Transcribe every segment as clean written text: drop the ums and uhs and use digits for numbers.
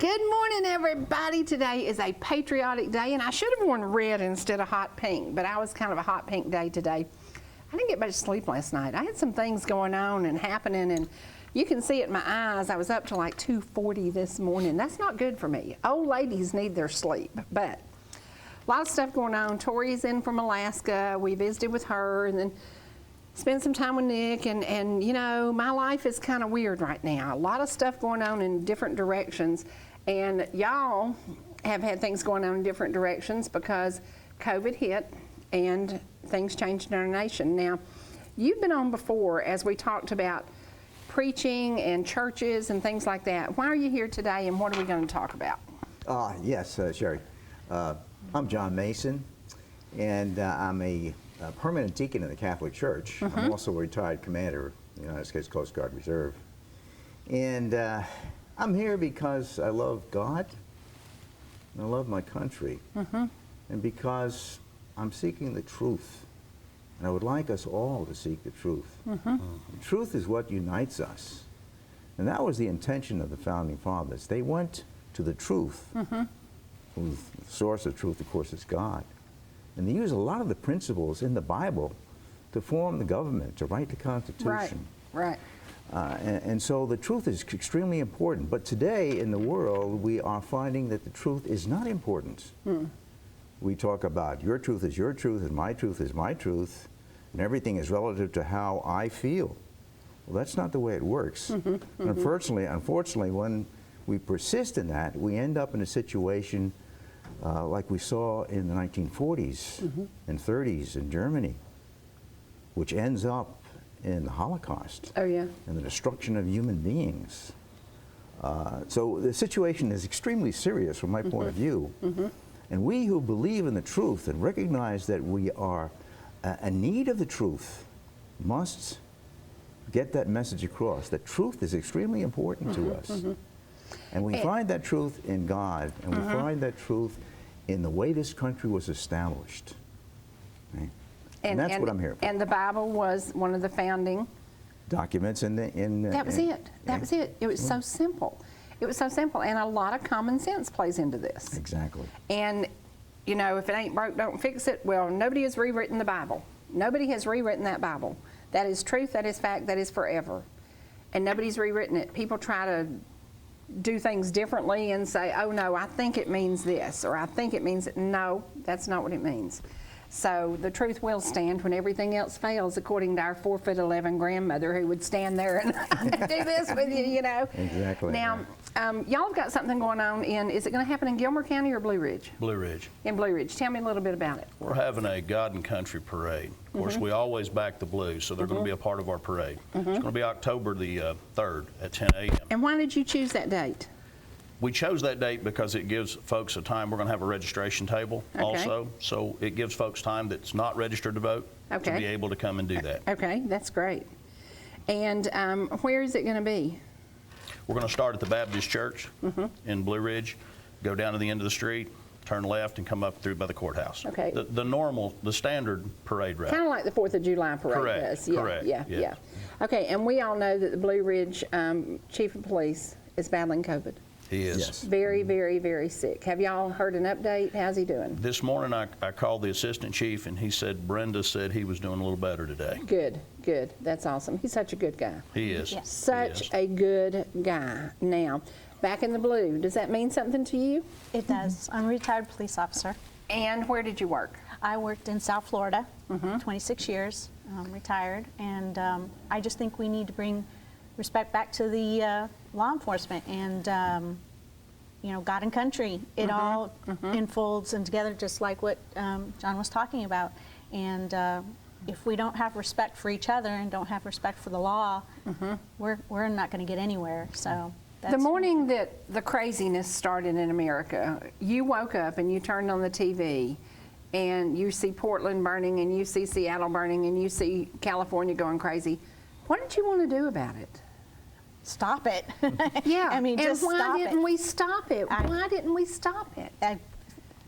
Good morning, everybody. Today is a patriotic day, and I should have worn red instead of hot pink, but I was kind of a hot pink day today. I didn't get much sleep last night. I had some things going on and happening, and you can see it in my eyes. I was up to like 2:40 this morning. That's not good for me. Old ladies need their sleep, but a lot of stuff going on. Tori's in from Alaska. We visited with her, and then spent some time with Nick, and you know, my life is kind of weird right now. A lot of stuff going on in different directions, and y'all have had things going on in different directions because COVID hit and things changed in our nation. Now, you've been on before as we talked about preaching and churches and things like that. Why are you here today, and what are we going to talk about? Yes, Cherie. I'm John Mason, and I'm a permanent deacon in the Catholic Church. I'm also a retired commander in the United States Coast Guard Reserve. And I'm here because I love God, and I love my country, and because I'm seeking the truth. And I would like us all to seek the truth. The truth is what unites us. And that was the intention of the Founding Fathers. They went to the truth. The source of truth, of course, is God. And they use a lot of the principles in the Bible to form the government, to write the Constitution. Right. And so the truth is extremely important. But today in the world, we are finding that the truth is not important. We talk about your truth is your truth and my truth is my truth, and everything is relative to how I feel. Well, that's not the way it works. Unfortunately, when we persist in that, we end up in a situation like we saw in the 1940s and 30s in Germany, which ends up in the Holocaust. Oh, yeah. And the destruction of human beings. So the situation is extremely serious from my point of view. And we who believe in the truth and recognize that we are in need of the truth must get that message across. That truth is extremely important to us. And we find that truth in God, and we find that truth in the way this country was established. Right? And that's what I'm here for. And the Bible was one of the founding documents that was it. That was it. It was so simple. It was so simple, and a lot of common sense plays into this. Exactly. And, you know, if it ain't broke, don't fix it. Well, nobody has rewritten the Bible. Nobody has rewritten that Bible. That is truth, that is fact, that is forever. And nobody's rewritten it. People try to do things differently and say, oh no, I think it means this, or I think it means it. No, that's not what it means. So the truth will stand when everything else fails, according to our 4'11" grandmother who would stand there and do this with you, you know. Exactly. Now, y'all have got something going on is it going to happen in Gilmer County or Blue Ridge? Blue Ridge. In Blue Ridge. Tell me a little bit about it. We're having a God and Country parade. Of course, we always back the Blues, so they're going to be a part of our parade. It's going to be October the 3rd at 10 a.m. And why did you choose that date? We chose that date because it gives folks a time. We're going to have a registration table also, so it gives folks time that's not registered to vote to be able to come and do that. Okay, that's great. And where is it going to be? We're going to start at the Baptist Church in Blue Ridge, go down to the end of the street, turn left, and come up through by the courthouse. Okay. The standard parade route. Kind of like the 4th of July parade does. Yeah, correct. Yeah. Okay, and we all know that the Blue Ridge Chief of Police is battling COVID. He is. Yes. Very, very, very sick. Have y'all heard an update? How's he doing? This morning I called the assistant chief, and he said Brenda said he was doing a little better today. Good. That's awesome. He's such a good guy. He is. Yes. Such a good guy. Now, back in the blue, does that mean something to you? It does. I'm a retired police officer. And where did you work? I worked in South Florida, 26 years, retired, and I just think we need to bring respect back to the law enforcement and you know, God and country. It all unfolds and together, just like what John was talking about. And if we don't have respect for each other and don't have respect for the law, we're not going to get anywhere. So that's the morning that the craziness started in America, you woke up and you turned on the TV and you see Portland burning and you see Seattle burning and you see California going crazy. What did you want to do about it? Stop it. Yeah, I mean, just and stop why didn't we stop it? Why didn't we stop it? I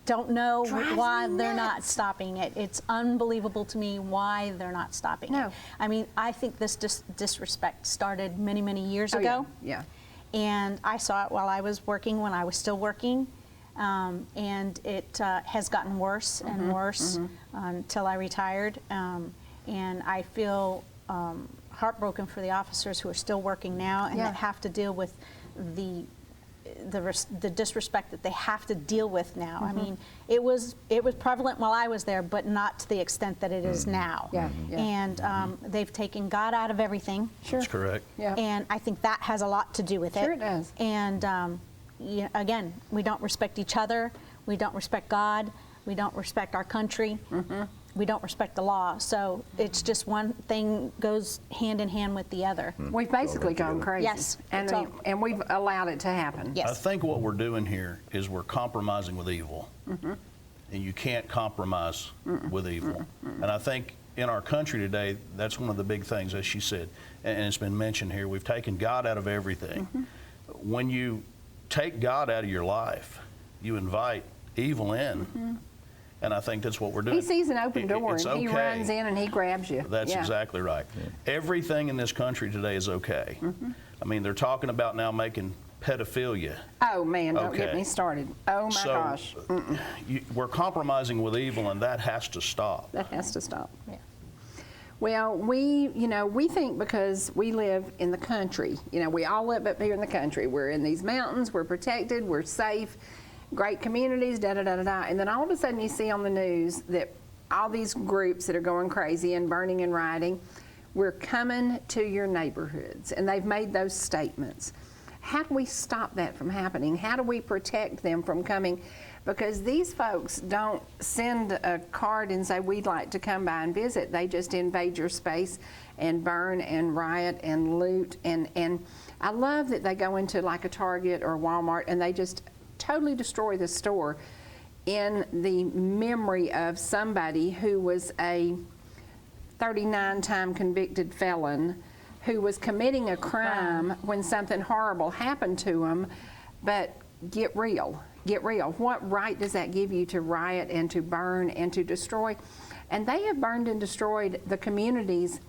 don't know why me they're not nuts. stopping it. It's unbelievable to me why they're not stopping No. it. I mean, I think this disrespect started many, many years ago. Yeah. And I saw it while I was working, when I was still working. And it has gotten worse and worse until I retired. And I feel heartbroken for the officers who are still working now and that have to deal with the disrespect that they have to deal with now. I mean, it was prevalent while I was there, but not to the extent that it is now. And they've taken God out of everything. That's correct. And I think that has a lot to do with it. Sure it does. And again, we don't respect each other. We don't respect God. We don't respect our country. We don't respect the law. So it's just one thing goes hand in hand with the other. We've basically gone crazy. Yes. And we've allowed it to happen. Yes. I think what we're doing here is we're compromising with evil. And you can't compromise with evil. And I think in our country today, that's one of the big things, as she said, and it's been mentioned here, we've taken God out of everything. When you take God out of your life, you invite evil in. And I think that's what we're doing. He sees an open door and he okay. runs in and he grabs you. That's exactly right. Everything in this country today is okay. I mean, they're talking about now making pedophilia. Oh man, don't get me started. Oh my gosh. We're compromising with evil, and that has to stop. That has to stop. Well, we think because we live in the country, we all live up here in the country. We're in these mountains, we're protected, we're safe, great communities, da-da-da-da-da. And then all of a sudden you see on the news that all these groups that are going crazy and burning and rioting, we're coming to your neighborhoods. And they've made those statements. How do we stop that from happening? How do we protect them from coming? Because these folks don't send a card and say, we'd like to come by and visit. They just invade your space and burn and riot and loot. And I love that they go into like a Target or a Walmart and they just totally destroy the store in the memory of somebody who was a 39-time convicted felon who was committing a crime when something horrible happened to him. But get real. Get real. What right does that give you to riot and to burn and to destroy? And they have burned and destroyed the communities.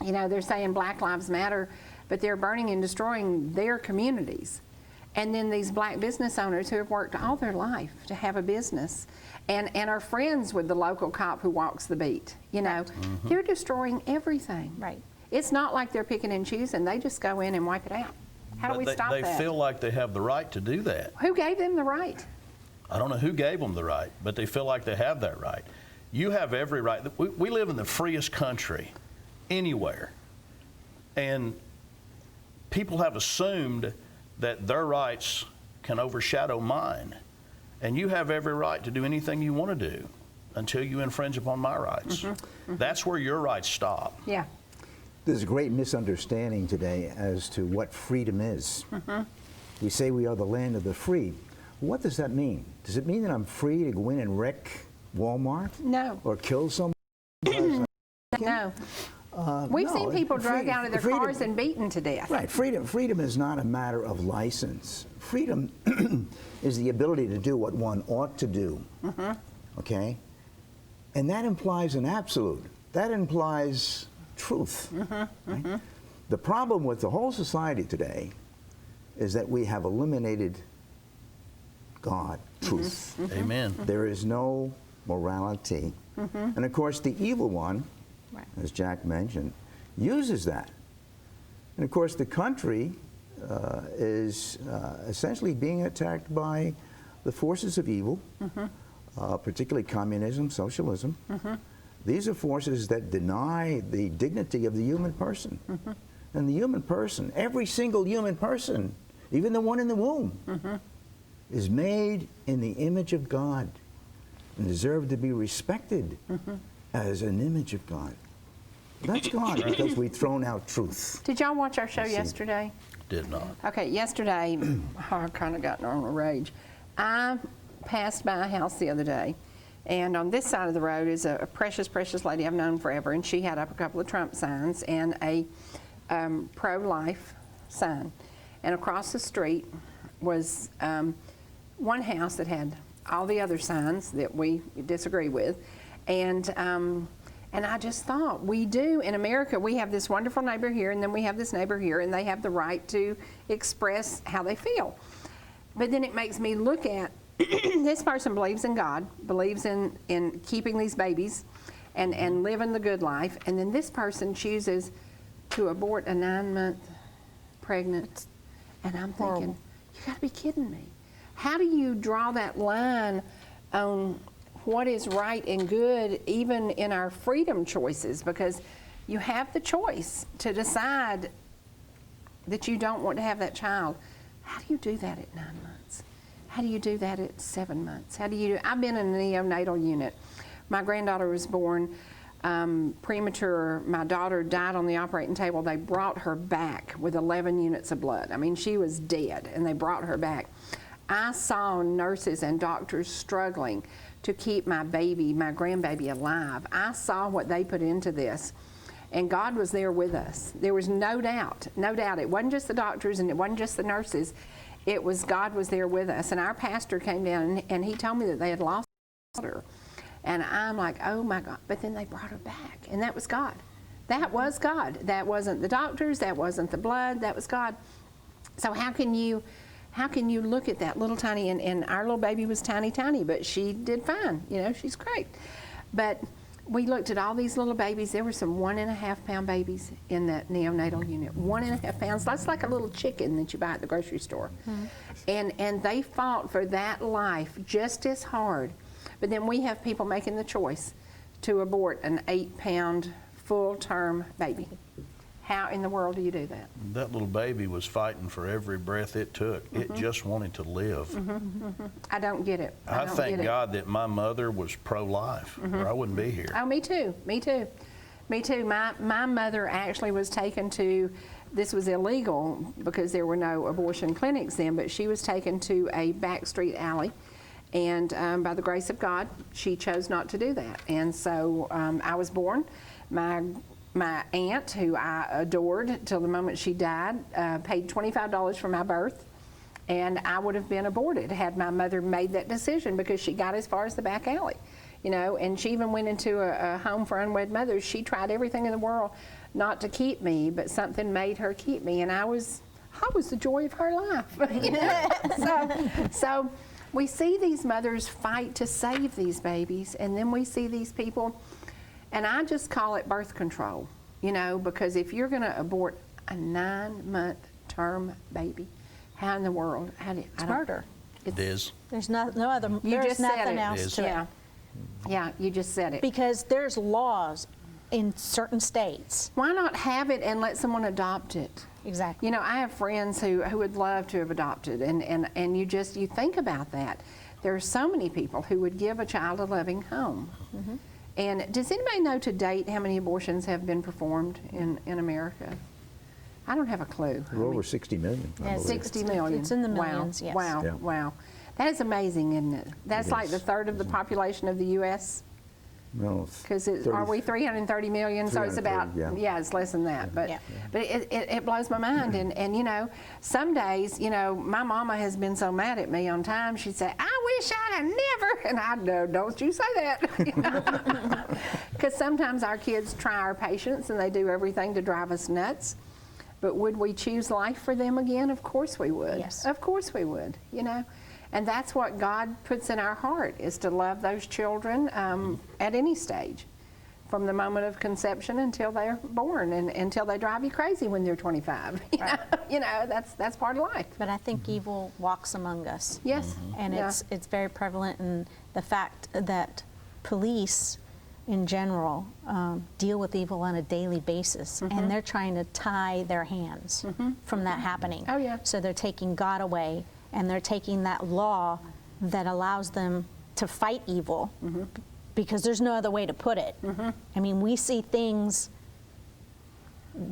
They're saying Black Lives Matter, but they're burning and destroying their communities. And then these black business owners who have worked all their life to have a business and are friends with the local cop who walks the beat, they're destroying everything. Right. It's not like they're picking and choosing. They just go in and wipe it out. How do we stop that? They feel like they have the right to do that. Who gave them the right? I don't know who gave them the right, but they feel like they have that right. You have every right. We live in the freest country anywhere. And people have assumed that their rights can overshadow mine. And you have every right to do anything you want to do until you infringe upon my rights. That's where your rights stop. Yeah. There's a great misunderstanding today as to what freedom is. We say we are the land of the free. What does that mean? Does it mean that I'm free to go in and wreck Walmart? No. Or kill someone? No. We've seen people dragged out of their cars and beaten to death. Right. Freedom is not a matter of license. Freedom is the ability to do what one ought to do. Okay? And that implies an absolute. That implies truth. Right? The problem with the whole society today is that we have eliminated God, truth. Amen. There is no morality. And of course, the evil one, as Jack mentioned, uses that. And of course, the country is essentially being attacked by the forces of evil, particularly communism, socialism. These are forces that deny the dignity of the human person. And the human person, every single human person, even the one in the womb, is made in the image of God and deserve to be respected as an image of God. That's gone because we've thrown out truth. Did y'all watch our show yesterday? Did not. Okay, yesterday, I kind of got on a rage. I passed by a house the other day, and on this side of the road is a precious, precious lady I've known forever, and she had up a couple of Trump signs and a pro-life sign. And across the street was one house that had all the other signs that we disagree with, and And I just thought, we do. In America, we have this wonderful neighbor here, and then we have this neighbor here, and they have the right to express how they feel. But then it makes me look at, this person believes in God, believes in keeping these babies and living the good life, and then this person chooses to abort a 9-month pregnant, and I'm thinking, you gotta be kidding me. How do you draw that line on what is right and good, even in our freedom choices? Because you have the choice to decide that you don't want to have that child. How do you do that at 9 months? How do you do that at 7 months? How do you? I've been in a neonatal unit. My granddaughter was born premature. My daughter died on the operating table. They brought her back with 11 units of blood. I mean, she was dead, and they brought her back. I saw nurses and doctors struggling to keep my baby, my grandbaby, alive. I saw what they put into this, and God was there with us. There was no doubt, no doubt. It wasn't just the doctors and it wasn't just the nurses. It was God was there with us. And our pastor came down and he told me that they had lost her. And I'm like, oh my God. But then they brought her back, and that was God. That was God. That wasn't the doctors, that wasn't the blood, that was God. So how can you look at that little tiny, and our little baby was tiny, but she did fine. You know, she's great. But we looked at all these little babies. There were some 1.5-pound babies in that neonatal unit. 1.5 pounds. That's like a little chicken that you buy at the grocery store. Mm-hmm. And they fought for that life just as hard. But then we have people making the choice to abort an 8-pound full-term baby. How in the world do you do that? That little baby was fighting for every breath it took. Mm-hmm. It just wanted to live. Mm-hmm. Mm-hmm. I don't get it. I thank God that my mother was pro-life, mm-hmm. or I wouldn't be here. Oh, me too. Me too. Me too. My mother actually was taken to, this was illegal because there were no abortion clinics then, but she was taken to a backstreet alley. And by the grace of God, she chose not to do that. And so I was born. My aunt, who I adored till the moment she died, paid $25 for my birth, and I would have been aborted had my mother made that decision, because she got as far as the back alley, you know, and she even went into a home for unwed mothers. She tried everything in the world not to keep me, but something made her keep me, and I was the joy of her life. You know? So we see these mothers fight to save these babies, and then we see these people. And I just call it birth control, you know, because if you're going to abort a 9-month term baby, how in the world? It's murder. It is. There's no other. There's nothing else to it. Yeah, you just said it. Because there's laws in certain states. Why not have it and let someone adopt it? Exactly. You know, I have friends who would love to have adopted, and you think about that. There are so many people who would give a child a loving home. Mm-hmm. And does anybody know to date how many abortions have been performed in America? I don't have a clue. We're over 60 million. Yeah, 60 million. It's in the millions, wow. yes. Wow, Yeah. Wow. That is amazing, isn't it? That's like the third of the population of the U.S. No, Because are we 330 million? So it's about, 330, yeah, it's less than that. But Yeah. but it blows my mind. And you know, some days, you know, my mama has been so mad at me on time. She'd say, I wish I'd have never. And I'd know, don't you say that. Because sometimes our kids try our patience and they do everything to drive us nuts. But would we choose life for them again? Of course we would. Yes. Of course we would, you know. And that's what God puts in our heart, is to love those children at any stage, from the moment of conception until they're born, and until they drive you crazy when they're 25. You know, that's part of life. But I think evil walks among us. Yes. Mm-hmm. And Yeah. it's very prevalent in the fact that police in general deal with evil on a daily basis, Mm-hmm. and they're trying to tie their hands from that happening. Oh, yeah. So they're taking God away, and they're taking that law that allows them to fight evil, Mm-hmm. because there's no other way to put it. I mean, we see things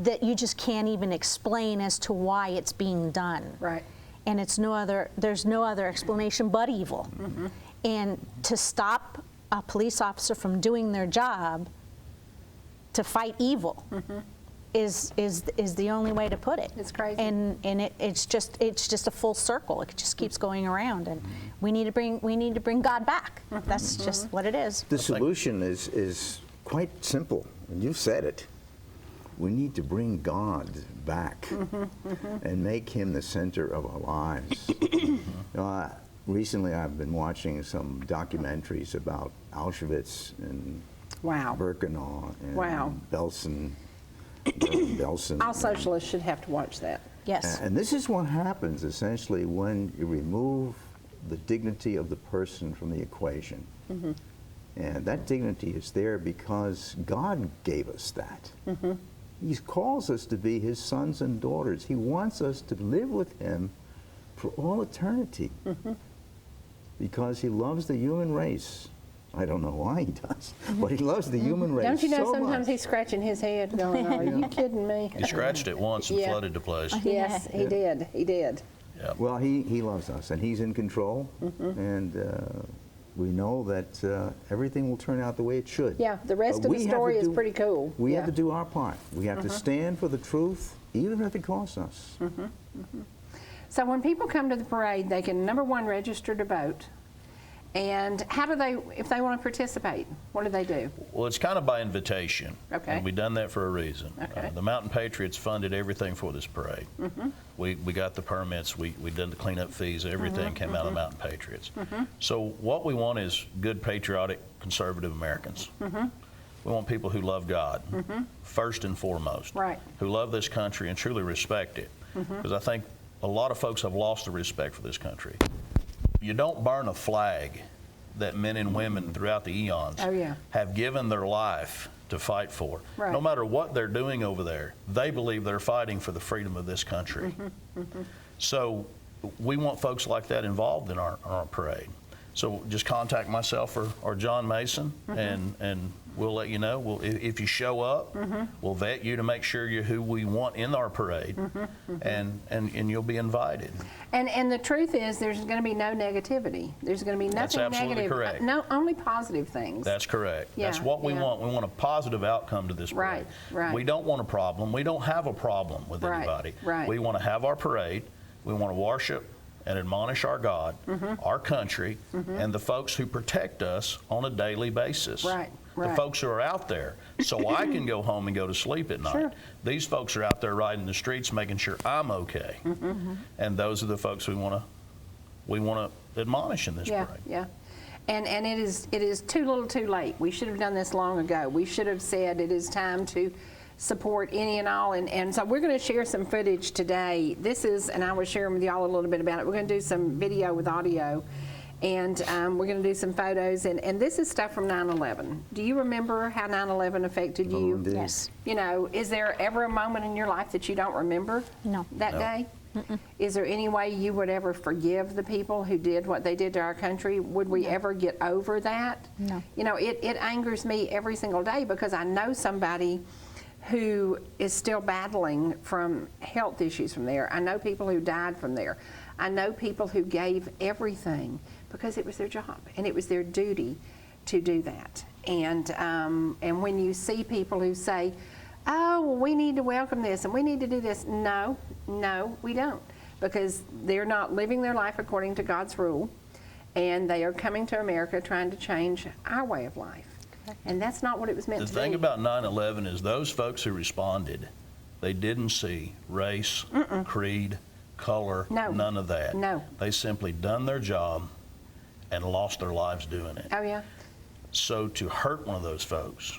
that you just can't even explain as to why it's being done. Right. And there's no other explanation but evil. And to stop a police officer from doing their job to fight evil is the only way to put it. It's crazy. And it's just a full circle. It just keeps going around, and we need to bring God back. That's just what it is. The solution is quite simple, and you said it. We need to bring God back and make him the center of our lives. Recently I've been watching some documentaries about Auschwitz and Wow. Birkenau and Wow. Belsen. All socialists should have to watch that. Yes. And this is what happens essentially when you remove the dignity of the person from the equation. And that dignity is there because God gave us that. He calls us to be his sons and daughters. He wants us to live with him for all eternity because he loves the human race. I don't know why he does, but he loes the human race. Don't you know so sometimes much. he's scratching his head going, are you kidding me? He scratched it once and Yeah. flooded the place. Yes, he did. He did. Yeah. Well, he loves us, and he's in control, and we know that everything will turn out the way it should. Yeah, the rest But of the we have to story is do- pretty cool. We Yeah. have to do our part. We have to stand for the truth, even if it costs us. So when people come to the parade, they can, number one, register to vote. And how do they, if they want to participate, what do they do? Well, it's kind of by invitation. Okay. And we've done that for a reason. Okay. The Mountain Patriots funded everything for this parade. We got the permits, we did the cleanup fees, everything came out of the Mountain Patriots. So what we want is good, patriotic, conservative Americans. We want people who love God, first and foremost. Right. Who love this country and truly respect it. Because I think a lot of folks have lost the respect for this country. You don't burn a flag that men and women throughout the eons Oh, yeah. have given their life to fight for. Right. No matter what they're doing over there, they believe they're fighting for the freedom of this country. So we want folks like that involved in our parade. So just contact myself or John Mason, and we'll let you know. If you show up, we'll vet you to make sure you're who we want in our parade, and you'll be invited. And the truth is, there's going to be no negativity. There's going to be That's nothing absolutely negative. correct. No, only positive things. That's correct. That's Yeah, what we yeah. want. We want a positive outcome to this parade. Right. We don't want a problem. We don't have a problem with Right, anybody. right. We want to have our parade. We want to worship and admonish our God, our country, and the folks who protect us on a daily basis. Right, The right. folks who are out there, so I can go home and go to sleep at night. Sure. These folks are out there riding the streets, making sure I'm okay. And those are the folks we want to admonish in this Yeah, parade. yeah. And it is too little too late. We should have done this long ago. We should have said it is time to support any and all. And so we're going to share some footage today. This is, and I was sharing with y'all a little bit about it. We're going to do some video with audio. And we're going to do some photos. And this is stuff from 9/11. Do you remember how 9/11 affected you? indeed. Yes. You know, is there ever a moment in your life that you don't remember No. that No. day? Is there any way you would ever forgive the people who did what they did to our country? Would we ever get over that? No. You know, it angers me every single day because I know somebody who is still battling from health issues from there. I know people who died from there. I know people who gave everything because it was their job and it was their duty to do that. And when you see people who say, oh, well, we need to welcome this and we need to do this. No, we don't. Because they're not living their life according to God's rule. And they are coming to America trying to change our way of life. And that's not what it was meant The to thing be. about 9/11 is those folks who responded, they didn't see race, creed, color, No. none of that. No. They simply done their job and lost their lives doing it. Oh, yeah. So to hurt one of those folks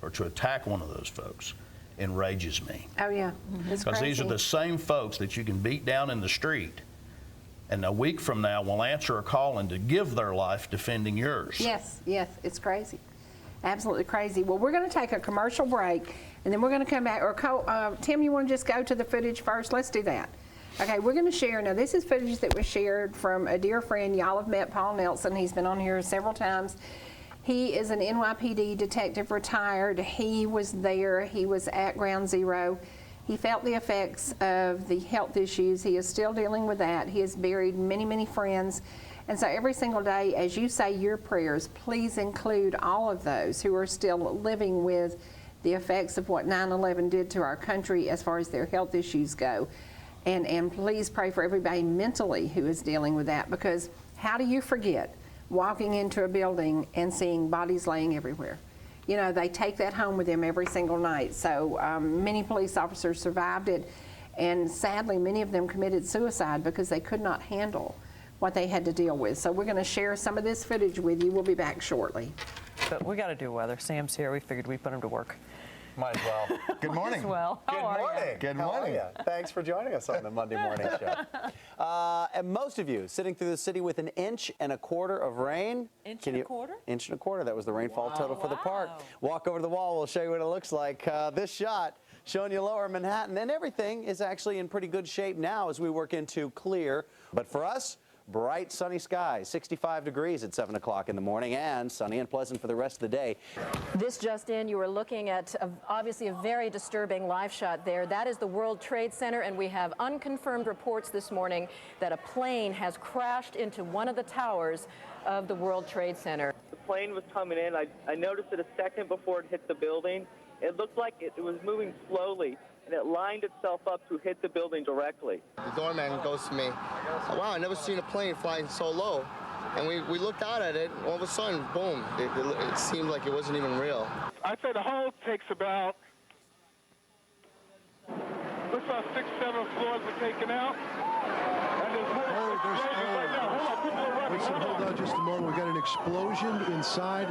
or to attack one of those folks enrages me. Oh, yeah. It's Because crazy. these are the same folks that you can beat down in the street and a week from now will answer a calling to give their life defending yours. Yes, it's crazy. Absolutely crazy. Well, we're going to take a commercial break, and then we're going to come back. Or Tim, you want to just go to the footage first? Let's do that. Okay, we're going to share. Now, this is footage that was shared from a dear friend. Y'all have met Paul Nelson. He's been on here several times. He is an NYPD detective, retired. He was there. He was at Ground Zero. He felt the effects of the health issues. He is still dealing with that. He has buried many, many friends. And so every single day, as you say your prayers, please include all of those who are still living with the effects of what 9/11 did to our country as far as their health issues go. And please pray for everybody mentally who is dealing with that, because how do you forget walking into a building and seeing bodies laying everywhere? You know, they take that home with them every single night. So many police officers survived it, and sadly, many of them committed suicide because they could not handle what they had to deal with. So we're going to share some of this footage with you. We'll be back shortly. But we got to do weather. Sam's here. We figured we'd put him to work. Might as well. Good morning. As well. How Good are ya? morning. Good How are morning. ya? Thanks for joining us on the Monday morning show. And most of you sitting through the city with 1.25 inches of rain. Inch and a quarter? 1.25 inches. That was the rainfall total for the park. Wow. Walk over to the wall. We'll show you what it looks like. This shot showing you lower Manhattan. And everything is actually in pretty good shape now as we work into clear. But for us, bright sunny skies, 65 degrees at 7 o'clock in the morning, and sunny and pleasant for the rest of the day. This just in, you were looking at obviously a very disturbing live shot there. That is the World Trade Center, and we have unconfirmed reports this morning that a plane has crashed into one of the towers of the World Trade Center. The plane was coming in. I noticed it a second before it hit the building. It looked like it was moving slowly, and it lined itself up to hit the building directly. The doorman goes to me, wow, I never seen a plane flying so low. And we looked out at it, all of a sudden, boom, it seemed like it wasn't even real. I'd say the whole takes about, looks like 6, 7 floors were taken out. And there's more explosions right now. Hold on, people are running. Hold on just a moment. We got an explosion inside.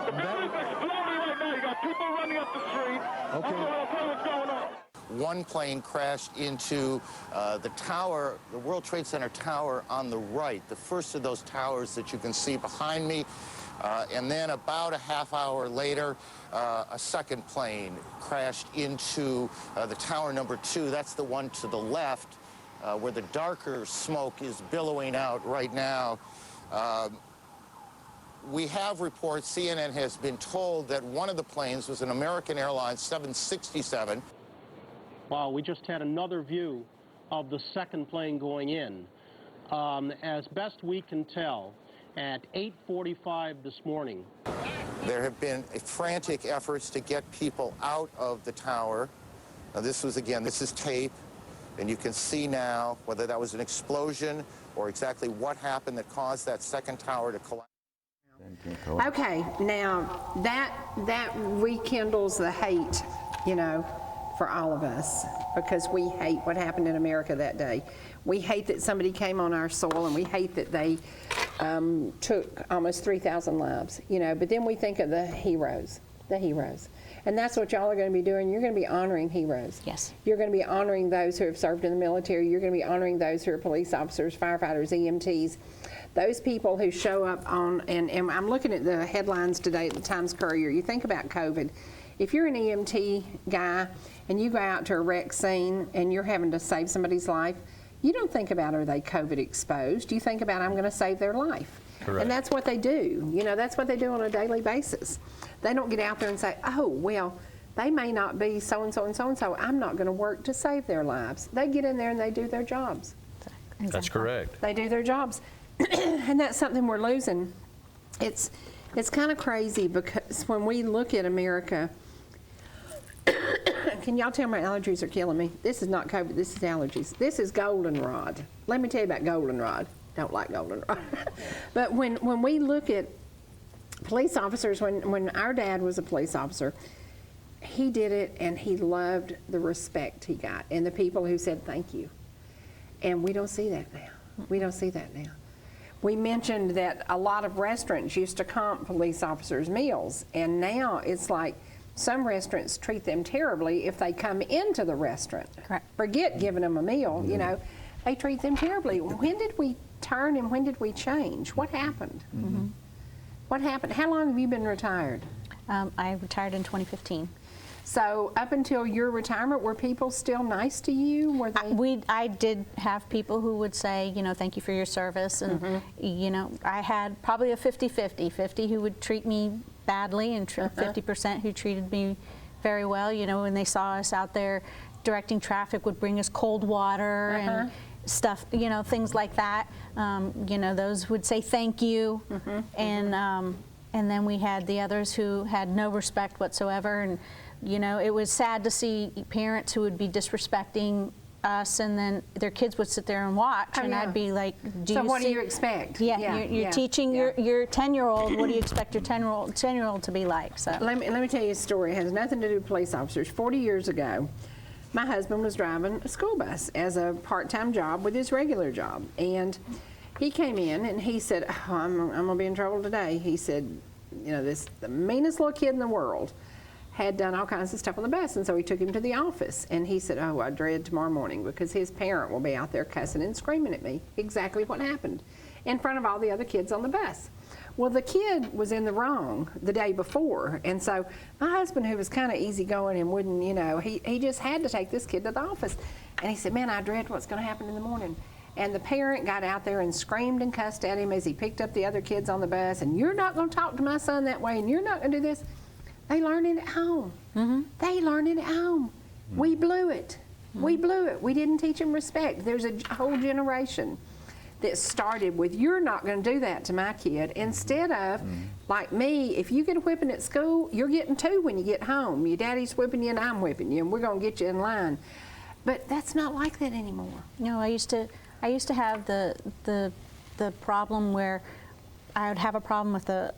The building's exploding right now. You got people running up the street. Okay. I'll tell you what's going on. One plane crashed into the tower, the World Trade Center tower on the right, the first of those towers that you can see behind me. And then about a half hour later, a second plane crashed into the tower number 2. That's the one to the left, where the darker smoke is billowing out right now. We have reports, CNN has been told that one of the planes was an American Airlines 767. Wow, we just had another view of the second plane going in. As best we can tell, at 8:45 this morning. There have been frantic efforts to get people out of the tower. Now this is tape, and you can see now whether that was an explosion or exactly what happened that caused that second tower to collapse. Okay, now that rekindles the hate, you know, for all of us, because we hate what happened in America that day. We hate that somebody came on our soil, and we hate that they took almost 3,000 lives, you know, but then we think of the heroes. And that's what y'all are going to be doing. You're going to be honoring heroes. Yes. You're going to be honoring those who have served in the military. You're going to be honoring those who are police officers, firefighters, EMTs, those people who show up on, and I'm looking at the headlines today at the Times-Courier. You think about COVID. If you're an EMT guy and you go out to a wreck scene and you're having to save somebody's life, you don't think about, are they COVID exposed? You think about, I'm going to save their life. Correct. And that's what they do. You know, that's what they do on a daily basis. They don't get out there and say, oh, well, they may not be so-and-so and so-and-so. I'm not going to work to save their lives. They get in there and they do their jobs. Exactly. That's correct. They do their jobs. And that's something we're losing. It's kind of crazy because when we look at America, can y'all tell my allergies are killing me? This is not COVID, this is allergies. This is goldenrod. Let me tell you about goldenrod. Don't like goldenrod. But when we look at police officers, when our dad was a police officer, he did it and he loved the respect he got and the people who said thank you. And we don't see that now. We don't see that now. We mentioned that a lot of restaurants used to comp police officers' meals, and now it's like some restaurants treat them terribly if they come into the restaurant. Correct. Forget giving them a meal, you know. They treat them terribly. When did we turn and when did we change? What happened? Mm-hmm. What happened? How long have you been retired? I retired in 2015. So up until your retirement, were people still nice to you? Were they? I did have people who would say, you know, thank you for your service. And, you know, I had probably a 50-50, 50 who would treat me badly and 50% who treated me very well. You know, when they saw us out there directing traffic, would bring us cold water and stuff, you know, things like that. You know, those would say thank you. And then we had the others who had no respect whatsoever. And you know, it was sad to see parents who would be disrespecting us, and then their kids would sit there and watch, Oh, and yeah. I'd be like, So what do see- you expect? Yeah, you're teaching your 10-year-old. What do you expect your 10-year-old to be like? So Let me tell you a story. It has nothing to do with police officers. 40 years ago, my husband was driving a school bus as a part-time job with his regular job. And he came in and he said, oh, I'm going to be in trouble today. He said, you know, the meanest little kid in the world had done all kinds of stuff on the bus. And so he took him to the office. And he said, oh, I dread tomorrow morning because his parent will be out there cussing and screaming at me. Exactly what happened in front of all the other kids on the bus. Well, the kid was in the wrong the day before, and so my husband, who was kind of easygoing and wouldn't, you know, he just had to take this kid to the office. And he said, man, I dread what's going to happen in the morning. And the parent got out there and screamed and cussed at him as he picked up the other kids on the bus, and you're not going to talk to my son that way, and you're not going to do this. They learned it at home. They learned it at home. We blew it. We blew it. We didn't teach them respect. There's a whole generation that started with, you're not going to do that to my kid, instead of, like me, if you get a whipping at school, you're getting 2 when you get home. Your daddy's whipping you and I'm whipping you, and we're going to get you in line. But that's not like that anymore. no, I used to have the problem where I would have a problem with a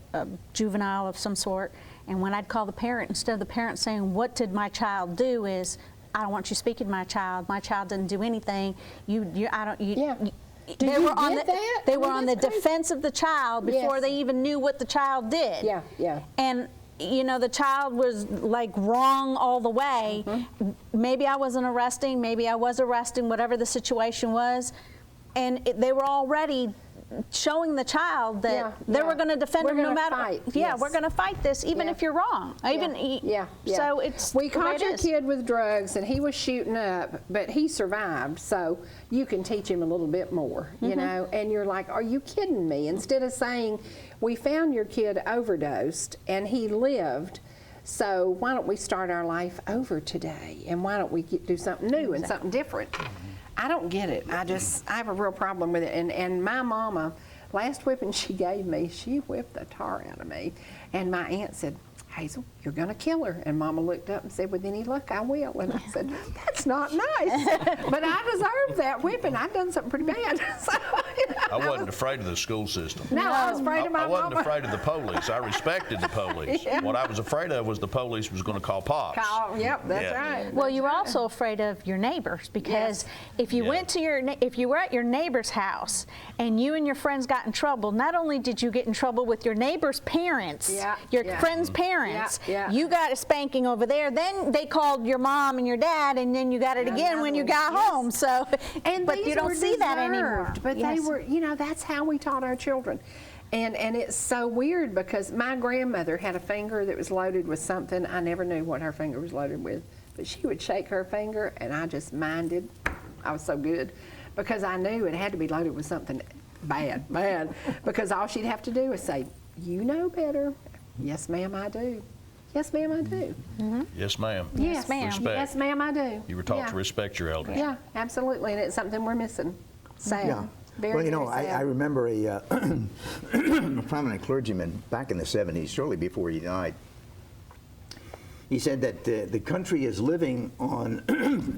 juvenile of some sort, and when I'd call the parent, instead of the parent saying, what did my child do, is, I don't want you speaking to my child. My child didn't do anything. They were on the defense of the child before they even knew what the child did. Yeah, yeah. And you know, the child was like wrong all the way. Maybe I wasn't arresting, maybe I was arresting, whatever the situation was, and they were already showing the child that they were going to defend him no matter. Fight. Yeah, Yes. we're going to fight this, even if you're wrong. So it's we the way caught it your is. kid with drugs and he was shooting up, but he survived. So you can teach him a little bit more, you know. And you're like, are you kidding me? Instead of saying, we found your kid overdosed and he lived. So why don't we start our life over today? And why don't we do something new and something different? I don't get it. I have a real problem with it. And my mama, last whipping she gave me, she whipped the tar out of me. And my aunt said, Hazel, you're going to kill her. And Mama looked up and said, with any luck, I will. And I said, that's not nice. But I deserved that whipping. I'd done something pretty bad. So, you know, I wasn't afraid of the school system. No, I was afraid of my I wasn't mama. afraid of the police. I respected the police. Yeah. What I was afraid of was the police was going to call Pops. Yep, that's Yeah. right. Well, you were also afraid of your neighbors, because if you went to if you were at your neighbor's house and you and your friends got in trouble, not only did you get in trouble with your neighbor's parents, your friends' parents, you got a spanking over there. Then they called your mom and your dad, and then you got it again when you got home. So, but these you don't were see that anymore. deserved, But they were, you know, that's how we taught our children. And it's so weird because my grandmother had a finger that was loaded with something. I never knew what her finger was loaded with. But she would shake her finger and I just minded. I was so good because I knew it had to be loaded with something bad. Because all she'd have to do is say, you know better. Yes, ma'am, I do. Yes, ma'am, I do. Yes, ma'am. Yes, ma'am. Respect. Yes, ma'am, I do. You were taught to respect your elders. Yeah, absolutely. And it's something we're missing. Sad. Yeah. Very, well, you know, very sad. I remember a prominent clergyman back in the 70s, shortly before he died. He said that the country is living on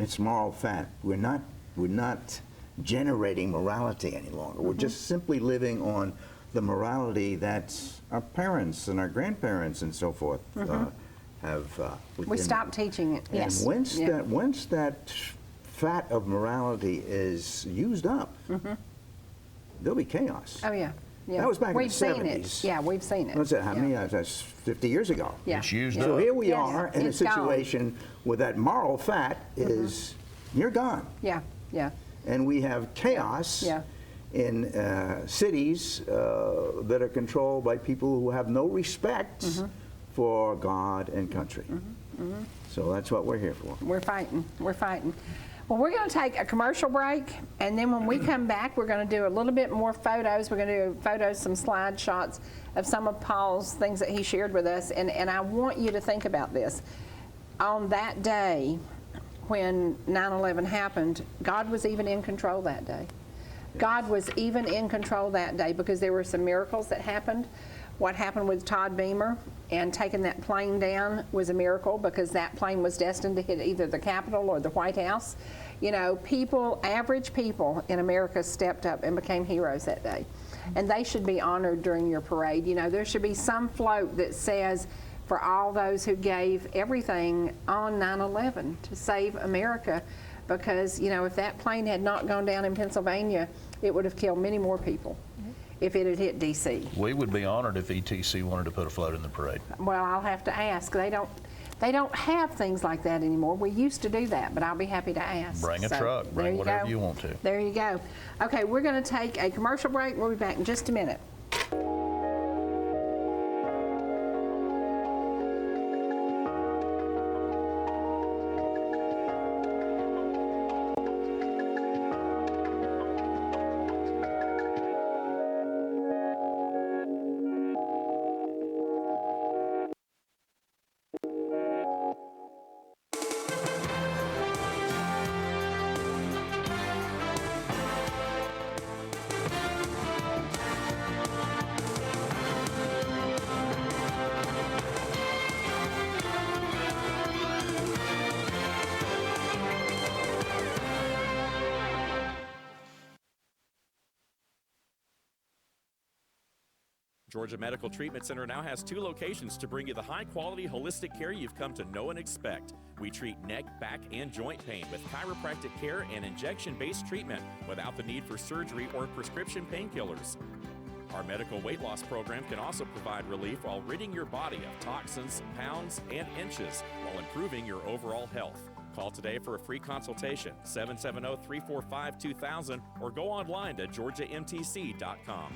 its moral fat. We're not generating morality any longer. We're just simply living on the morality that our parents and our grandparents and so forth have. We stopped teaching it. And once that fat of morality is used up, there'll be chaos. Oh, yeah. Yeah. That was back in the 70s. We've seen it. Yeah, we've seen it. What's that? How many? That's 50 years ago. Yeah. It's used So up. here we are in a It's gone. situation where that moral fat is you're gone, Yeah, yeah. and we have chaos in cities that are controlled by people who have no respect for God and country. So that's what we're here for. We're fighting. We're fighting. Well, we're going to take a commercial break, and then when we come back, we're going to do a little bit more photos. We're going to do photos, some slide shots of some of Paul's things that he shared with us, and I want you to think about this. On that day when 9/11 happened, God was even in control that day. God was even in control that day because there were some miracles that happened. what happened with Todd Beamer and taking that plane down was a miracle, because that plane was destined to hit either the Capitol or the White House. You know, people, average people in America stepped up and became heroes that day. And they should be honored during your parade. You know, there should be some float that says, for all those who gave everything on 9/11 to save America, because, you know, if that plane had not gone down in Pennsylvania, it would have killed many more people if it had hit D.C. We would be honored if ETC wanted to put a float in the parade. Well, I'll have to ask. They don't have things like that anymore. We used to do that, but I'll be happy to ask. Bring a truck, bring whatever you want to. There you go. Okay, we're going to take a commercial break. We'll be back in just a minute. Georgia Medical Treatment Center now has 2 locations to bring you the high-quality holistic care you've come to know and expect. We treat neck, back, and joint pain with chiropractic care and injection-based treatment without the need for surgery or prescription painkillers. Our medical weight loss program can also provide relief while ridding your body of toxins, pounds, and inches while improving your overall health. Call today for a free consultation, 770-345-2000, or go online to georgiamtc.com.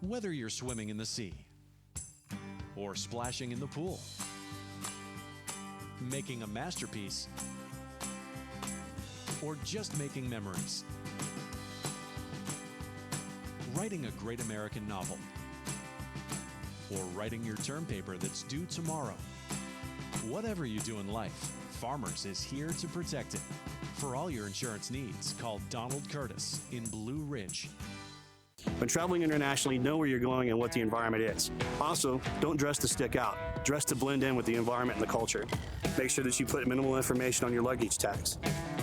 Whether you're swimming in the sea or splashing in the pool, making a masterpiece, or just making memories, writing a great American novel, or writing your term paper that's due tomorrow. Whatever you do in life, Farmers is here to protect it. For all your insurance needs, call Donald Curtis in Blue Ridge. When traveling internationally, know where you're going and what the environment is. Also, don't dress to stick out. Dress to blend in with the environment and the culture. Make sure that you put minimal information on your luggage tags.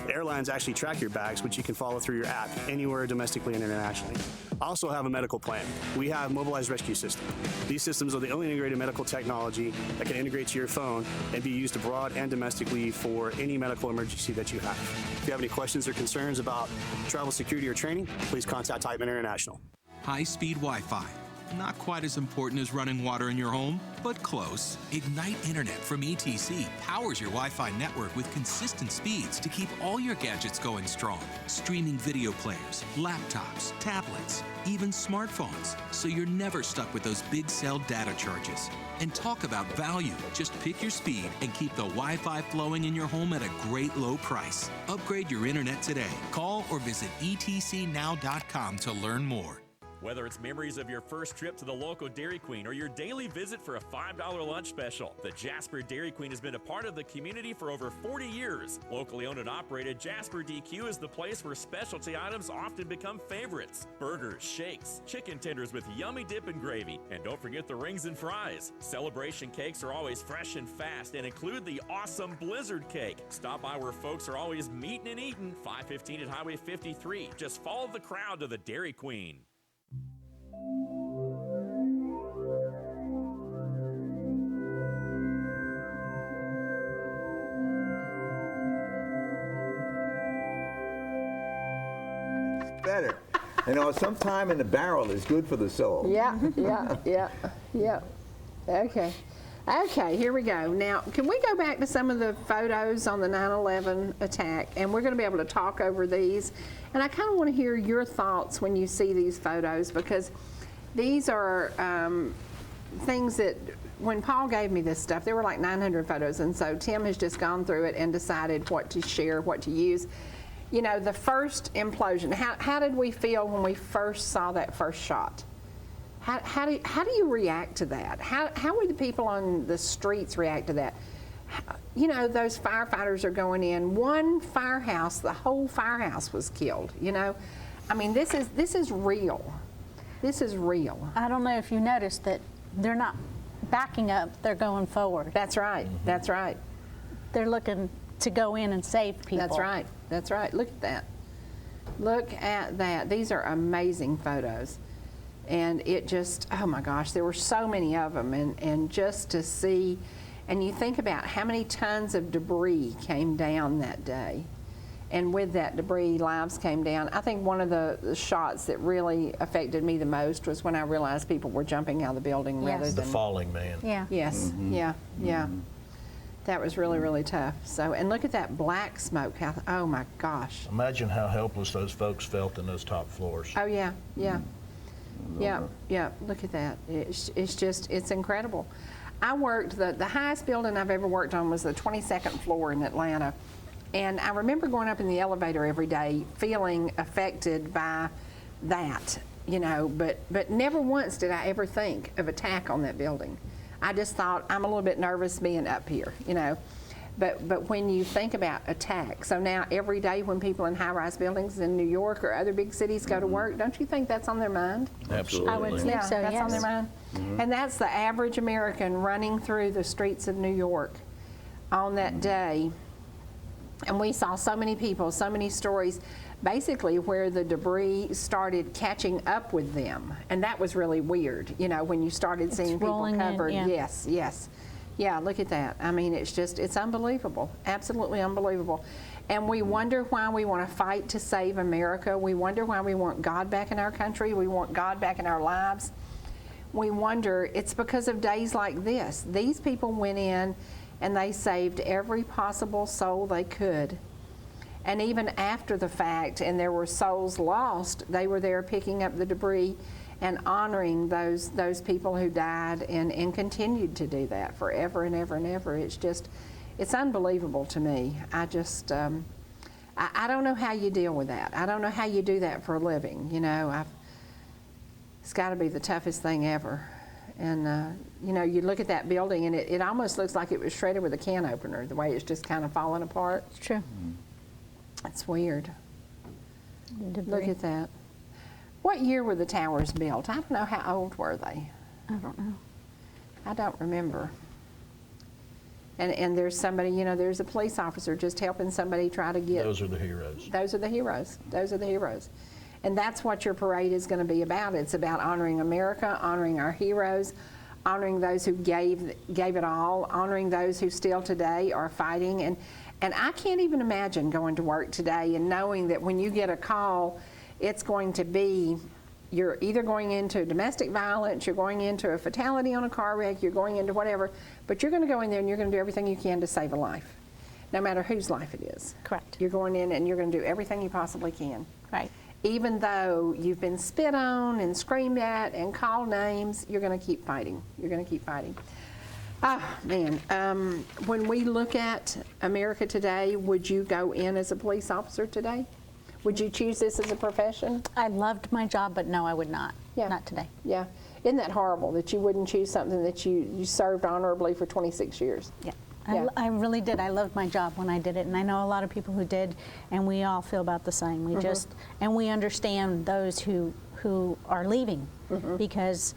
The airlines actually track your bags, which you can follow through your app anywhere domestically and internationally. Also have a medical plan. We have Mobilized Rescue System. These systems are the only integrated medical technology that can integrate to your phone and be used abroad and domestically for any medical emergency that you have. If you have any questions or concerns about travel security or training, please contact Heitman International. High-speed Wi-Fi. Not quite as important as running water in your home, but close. Ignite Internet from ETC powers your Wi-Fi network with consistent speeds to keep all your gadgets going strong. Streaming video players, laptops, tablets, even smartphones, so you're never stuck with those big cell data charges. And talk about value. Just pick your speed and keep the Wi-Fi flowing in your home at a great low price. Upgrade your internet today. Call or visit etcnow.com to learn more. Whether it's memories of your first trip to the local Dairy Queen or your daily visit for a $5 lunch special, the Jasper Dairy Queen has been a part of the community for over 40 years. Locally owned and operated, Jasper DQ is the place where specialty items often become favorites. Burgers, shakes, chicken tenders with yummy dip and gravy, and don't forget the rings and fries. Celebration cakes are always fresh and fast and include the awesome Blizzard cake. Stop by where folks are always meeting and eating. 515 at Highway 53. Just follow the crowd to the Dairy Queen. Better. You know, some time in the barrel is good for the soul. Yeah. Okay, here we go. Now, can we go back to some of the photos on the 9/11 attack? And we're going to be able to talk over these. And I kind of want to hear your thoughts when you see these photos, because these are things that, when Paul gave me this stuff, there were like 900 photos. And so Tim has just gone through it and decided what to share, what to use. You know, the first implosion, how did we feel when we first saw that first shot? How do you react to that? How would the people on the streets react to that? You know, those firefighters are going in. One firehouse, the whole firehouse was killed, you know? I mean, this is real. This is real. I don't know if you noticed that they're not backing up, they're going forward. That's right. That's right. They're looking to go in and save people. That's right. That's right. Look at that. Look at that. These are amazing photos. And it just, oh my gosh, there were so many of them. And just to see, and you think about how many tons of debris came down that day. And with that debris, lives came down. I think one of the shots that really affected me the most was when I realized people were jumping out of the building rather than... The falling man. Yeah. Yes, yeah. That was really, really tough. So, and look at that black smoke. Oh my gosh. Imagine how helpless those folks felt in those top floors. Oh yeah. Look at that. It's just, it's incredible. I worked, the highest building I've ever worked on was the 22nd floor in Atlanta. And I remember going up in the elevator every day feeling affected by that, you know, but never once did I ever think of attack on that building. I just thought, I'm a little bit nervous being up here, you know. But when you think about attack, so now every day when people in high-rise buildings in New York or other big cities go to work, don't you think that's on their mind? Absolutely. I would think so, that's yes. on their mind. And that's the average American running through the streets of New York on that day. And we saw so many people, so many stories, basically where the debris started catching up with them. And that was really weird, you know, when you started seeing people covered. Yes. Yeah, look at that. I mean, it's just, it's unbelievable, absolutely unbelievable. And we wonder why we want to fight to save America. We wonder why we want God back in our country. We want God back in our lives. We wonder, it's because of days like this. These people went in and they saved every possible soul they could. And even after the fact, and there were souls lost, they were there picking up the debris and honoring those people who died and continued to do that forever and ever and ever. It's just, it's unbelievable to me. I just, I don't know how you deal with that. I don't know how you do that for a living. You know, it's got to be the toughest thing ever. And, you know, you look at that building and it almost looks like it was shredded with a can opener, the way it's just kind of falling apart. It's true. It's weird. Look at that. What year were the towers built? I don't know. How old were they? I don't know. I don't remember. And there's somebody, you know, there's a police officer just helping somebody try to get... Those are the heroes. Those are the heroes. Those are the heroes. And that's what your parade is going to be about. It's about honoring America, honoring our heroes, honoring those who gave it all, honoring those who still today are fighting. And I can't even imagine going to work today and knowing that when you get a call, it's going to be, you're either going into domestic violence, you're going into a fatality on a car wreck, you're going into whatever, but you're going to go in there and you're going to do everything you can to save a life, no matter whose life it is. Correct. You're going in and you're going to do everything you possibly can. Right. Even though you've been spit on and screamed at and called names, you're going to keep fighting. You're going to keep fighting. Ah, man, when we look at America today, would you go in as a police officer today? Would you choose this as a profession? I loved my job, but no, I would not. Yeah. Not today. Yeah. Isn't that horrible that you wouldn't choose something that you served honorably for 26 years? Yeah. Yeah. I really did. I loved my job when I did it, and I know a lot of people who did, and we all feel about the same. We just, and we understand those who are leaving, because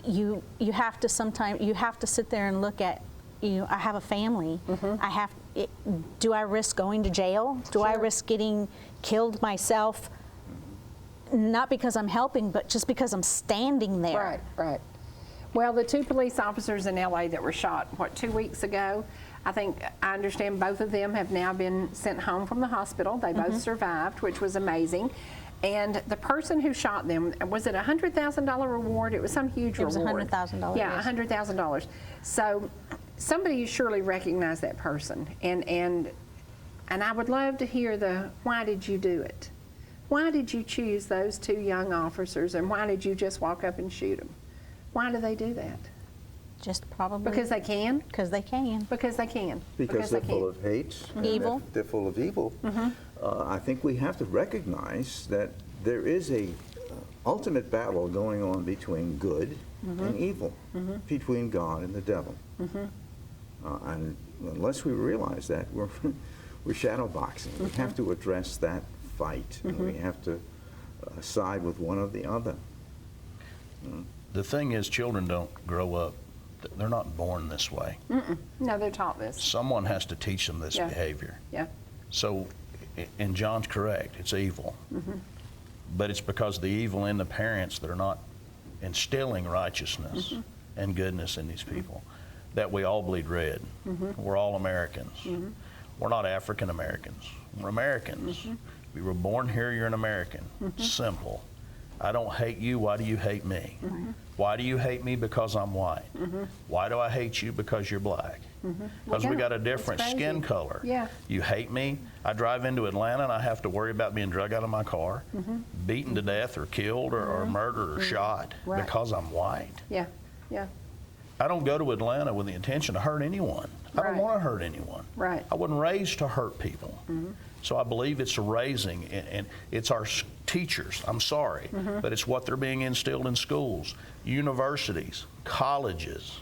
you have to sometimes, you have to sit there and look at, I have a family. Do I risk going to jail? Do I risk getting killed myself? Not because I'm helping, but just because I'm standing there. Right, right. Well, the two police officers in LA that were shot, what, 2 weeks ago, I understand both of them have now been sent home from the hospital. They both survived, which was amazing. And the person who shot them, was it a $100,000 reward? It was some huge reward. It was $100,000. Yeah, $100,000. So somebody surely recognized that person. And I would love to hear why did you do it? Why did you choose those two young officers, and why did you just walk up and shoot them? Why do they do that? Just probably because they can. Because they can. Because they can. Because they're full of hate. Evil. They're full of evil. I think we have to recognize that there is a ultimate battle going on between good and evil, between God and the devil. And unless we realize that, we're shadow boxing. We have to address that fight, and we have to side with one or the other. The thing is, children don't grow up, they're not born this way. No, they're taught this. Someone has to teach them this Yeah. behavior. Yeah. So, and John's correct, it's evil. But it's because of the evil in the parents that are not instilling righteousness and goodness in these people that we all bleed red. We're all Americans. We're not African Americans. We're Americans. We were born here, you're an American. Simple. I don't hate you, why do you hate me? Why do you hate me? Because I'm white. Why do I hate you? Because you're black. Because we got a different skin color. Yeah. You hate me, I drive into Atlanta and I have to worry about being drug out of my car, beaten to death or killed or murdered or shot Right. because I'm white. Yeah. Yeah. I don't go to Atlanta with the intention to hurt anyone. I don't Right. want to hurt anyone. Right. I wasn't raised to hurt people. So I believe it's a raising, and it's our teachers, I'm sorry, but it's what they're being instilled in schools, universities, colleges,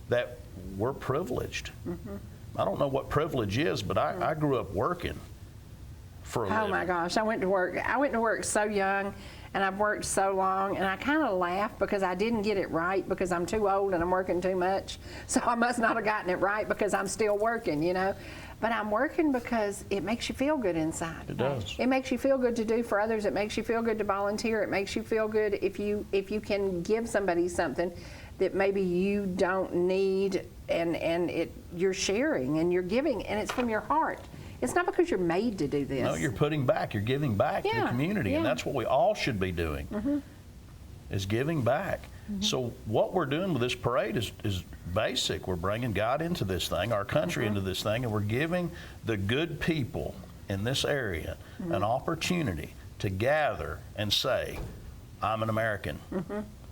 that we're privileged. I don't know what privilege is, but I grew up working for a living. Oh my gosh, I went to work so young, and I've worked so long, and I kind of laugh because I didn't get it right because I'm too old and I'm working too much. So I must not have gotten it right because I'm still working, But I'm working because it makes you feel good inside. It does. It makes you feel good to do for others. It makes you feel good to volunteer. It makes you feel good if you can give somebody something that maybe you don't need, and you're sharing and you're giving, and it's from your heart. It's not because you're made to do this. No, you're putting back, you're giving back to the community, and that's what we all should be doing, is giving back. So what we're doing with this parade is basic. We're bringing God into this thing, our country into this thing, and we're giving the good people in this area an opportunity to gather and say, I'm an American.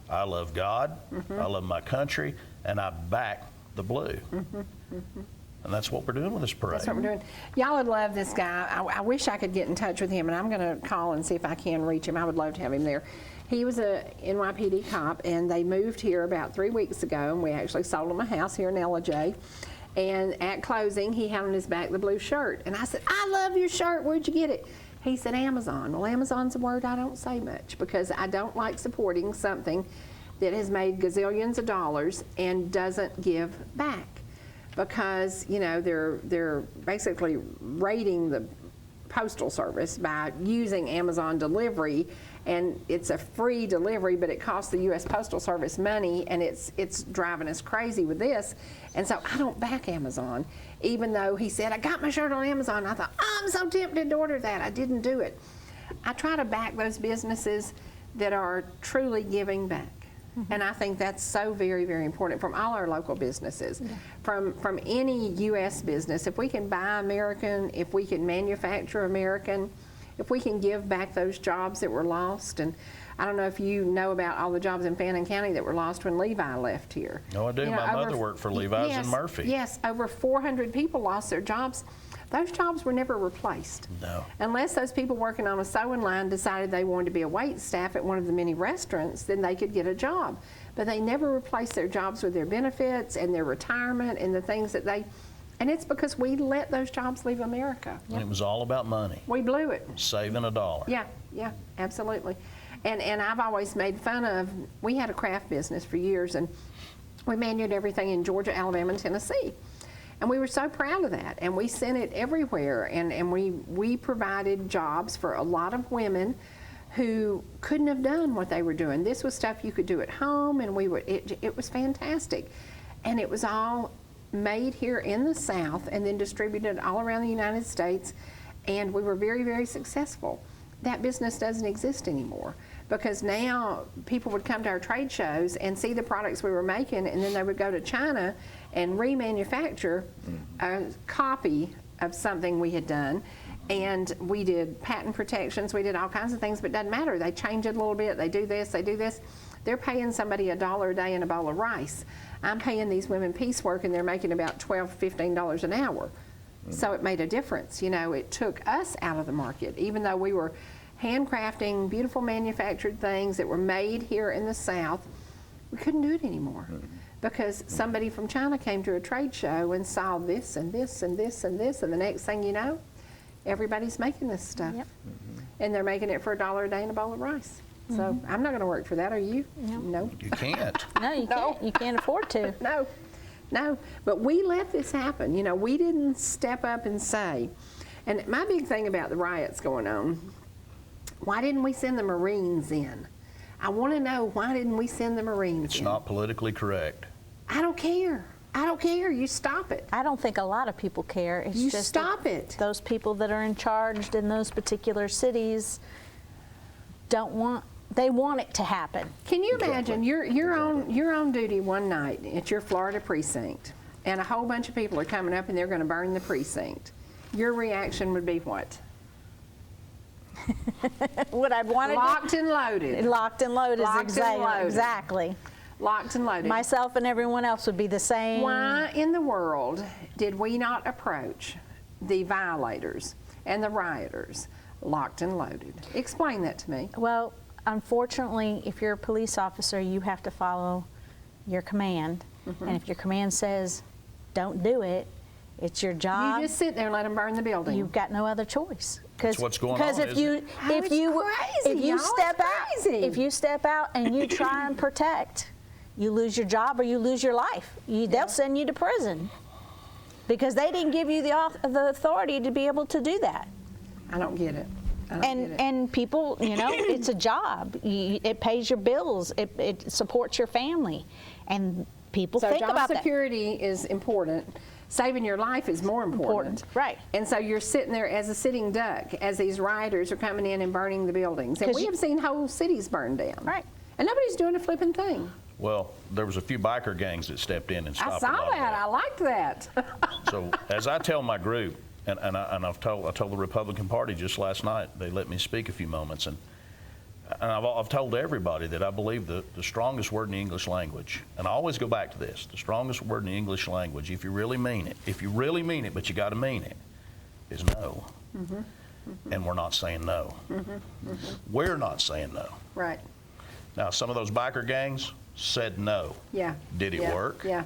I love God, I love my country, and I back the blue. And that's what we're doing with this parade. That's what we're doing. Y'all would love this guy. I wish I could get in touch with him, and I'm going to call and see if I can reach him. I would love to have him there. He was a NYPD cop, and they moved here about 3 weeks ago, and we actually sold him a house here in LJ. And at closing, he had on his back the blue shirt. And I said, I love your shirt. Where'd you get it? He said, Amazon. Well, Amazon's a word I don't say much because I don't like supporting something that has made gazillions of dollars and doesn't give back. Because, they're basically raiding the Postal Service by using Amazon delivery, and it's a free delivery, but it costs the U.S. Postal Service money, and it's driving us crazy with this. And so I don't back Amazon, even though he said, I got my shirt on Amazon. I thought, I'm so tempted to order that. I didn't do it. I try to back those businesses that are truly giving back. And I think that's so very, very important from all our local businesses, from any U.S. business. If we can buy American, if we can manufacture American, if we can give back those jobs that were lost. And I don't know if you know about all the jobs in Fannin County that were lost when Levi left here. No, I do. My mother worked for Levi's in Murphy. Yes, over 400 people lost their jobs. Those jobs were never replaced. No. Unless those people working on a sewing line decided they wanted to be a wait staff at one of the many restaurants, then they could get a job. But they never replaced their jobs with their benefits and their retirement and the things that and it's because we let those jobs leave America. And it was all about money. We blew it. Saving a dollar. Yeah, absolutely. And I've always made fun of, we had a craft business for years, and we manued everything in Georgia, Alabama, and Tennessee. And we were so proud of that, and we sent it everywhere, and we provided jobs for a lot of women who couldn't have done what they were doing. This was stuff you could do at home, and it was fantastic. And it was all made here in the South and then distributed all around the United States, and we were very, very successful. That business doesn't exist anymore because now people would come to our trade shows and see the products we were making, and then they would go to China and remanufacture a copy of something we had done. And we did patent protections, we did all kinds of things, but it doesn't matter. They change it a little bit, they do this, they do this. They're paying somebody $1 a day and a bowl of rice. I'm paying these women piecework, and they're making about $12, $15 an hour. So it made a difference. It took us out of the market, even though we were handcrafting beautiful manufactured things that were made here in the South. We couldn't do it anymore because somebody from China came to a trade show and saw this and this and this and this, and the next thing you know, everybody's making this stuff. And they're making it for $1 a day and a bowl of rice. So I'm not going to work for that. Are you? No. You can't. No, you can't. You can't afford to. No. But we let this happen. You know, we didn't step up and say. And my big thing about the riots going on, why didn't we send the Marines in? I want to know, why didn't we send the Marines in? It's not politically correct. I don't care. I don't care. You stop it. I don't think a lot of people care. It's You just stop it. Those people that are in charge in those particular cities don't want. They want it to happen. Can you imagine? You're on duty one night at your Florida precinct, and a whole bunch of people are coming up, and they're going to burn the precinct. Your reaction would be what? Would I want it? Locked and loaded. Locked and loaded. Locked and loaded. Exactly. Locked and loaded. Myself and everyone else would be the same. Why in the world did we not approach the violators and the rioters locked and loaded? Explain that to me. Well, unfortunately, if you're a police officer, you have to follow your command. And if your command says, don't do it, it's your job. You just sit there and let them burn the building. You've got no other choice. That's what's going on. Because if you step out and you try and protect, you lose your job or you lose your life. They'll send you to prison because they didn't give you the authority to be able to do that. I don't get it. And people, you know, it's a job. It pays your bills. It supports your family, and people think about that. So job security is important. Saving your life is more important. Right. And so you're sitting there as a sitting duck as these rioters are coming in and burning the buildings. And we have seen whole cities burned down. Right. And nobody's doing a flipping thing. Well, there was a few biker gangs that stepped in and stopped I saw that. I liked that. So as I tell my group, and I told the Republican Party just last night, they let me speak a few moments, and I've told everybody that I believe the strongest word in the English language, and I always go back to this, the strongest word in the English language, if you really mean it, but you got to mean it, is no. And we're not saying no. We're not saying no. Right. Now, some of those biker gangs said no. Yeah. Did it work? Yeah.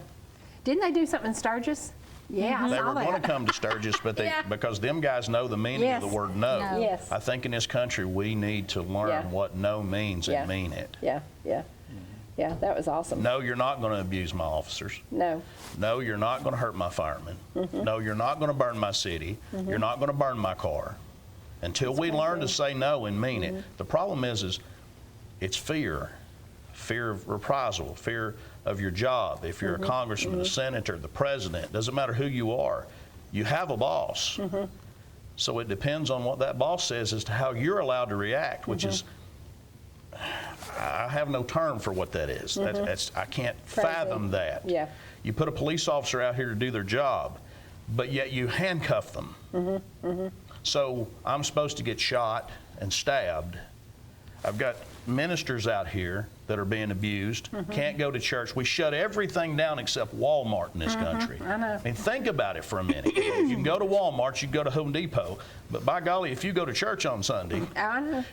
Didn't they do something in Sturgis? Yeah, They I saw were going to come to Sturgis, but because them guys know the meaning of the word no. Yes. I think in this country we need to learn what no means and mean it. Yeah, that was awesome. No, you're not going to abuse my officers. No. No, you're not going to hurt my firemen. No, you're not going to burn my city. You're not going to burn my car. Until we learn to say no and mean it. The problem is it's fear of reprisal, fear of your job. If you're a congressman, a senator, the president, doesn't matter who you are, you have a boss. So it depends on what that boss says as to how you're allowed to react, which is, I have no term for what that is. I can't fathom that. Yeah. You put a police officer out here to do their job, but yet you handcuff them. So I'm supposed to get shot and stabbed. I've got ministers out here that are being abused, can't go to church. We shut everything down except Walmart in this country. I know. I mean, think about it for a minute. You can go to Walmart, you can go to Home Depot, but by golly, if you go to church on Sunday,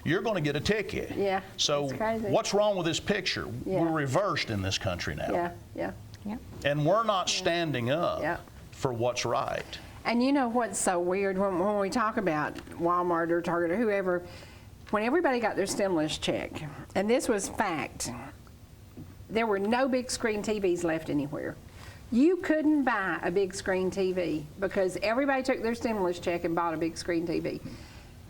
you're going to get a ticket. Yeah. So what's wrong with this picture? We're reversed in this country now. Yeah. And we're not standing up for what's right. And you know what's so weird when we talk about Walmart or Target or whoever, when everybody got their stimulus check, and this was fact, there were no big screen TVs left anywhere. You couldn't buy a big screen TV because everybody took their stimulus check and bought a big screen TV.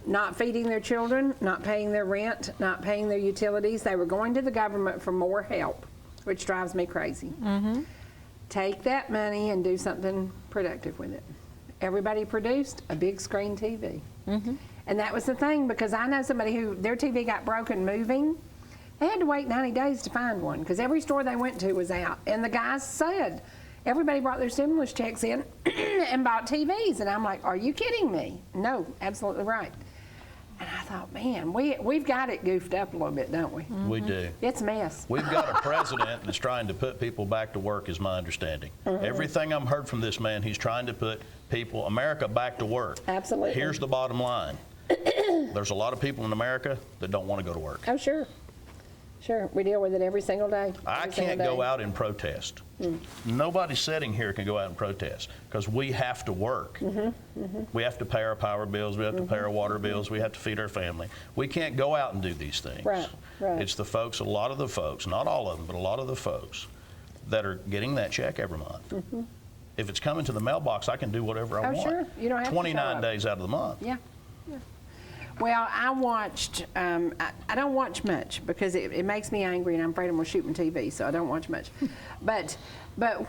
Not feeding their children, not paying their rent, not paying their utilities. They were going to the government for more help, which drives me crazy. Take that money and do something productive with it. Everybody produced a big screen TV. And that was the thing, because I know somebody who their TV got broken moving. They had to wait 90 days to find one because every store they went to was out. And the guys said, everybody brought their stimulus checks in and bought TVs. And I'm like, are you kidding me? No, absolutely right. And I thought, man, we've got it goofed up a little bit, don't we? We do. It's a mess. We've got a president that's trying to put people back to work, is my understanding. Everything I've heard from this man, he's trying to put America back to work. Absolutely. Here's the bottom line. There's a lot of people in America that don't want to go to work. Oh, sure. Sure. We deal with it every single day. I can't go out and protest. Nobody sitting here can go out and protest because we have to work. We have to pay our power bills. We have to pay our water bills. We have to feed our family. We can't go out and do these things. Right. It's the folks, a lot of the folks, not all of them, but a lot of the folks that are getting that check every month. If it's coming to the mailbox, I can do whatever I want. Sure. You don't have 29 to days out of the month. Yeah. Well, I watched, I don't watch much because it makes me angry and I'm afraid I'm going to shoot my TV, so I don't watch much. But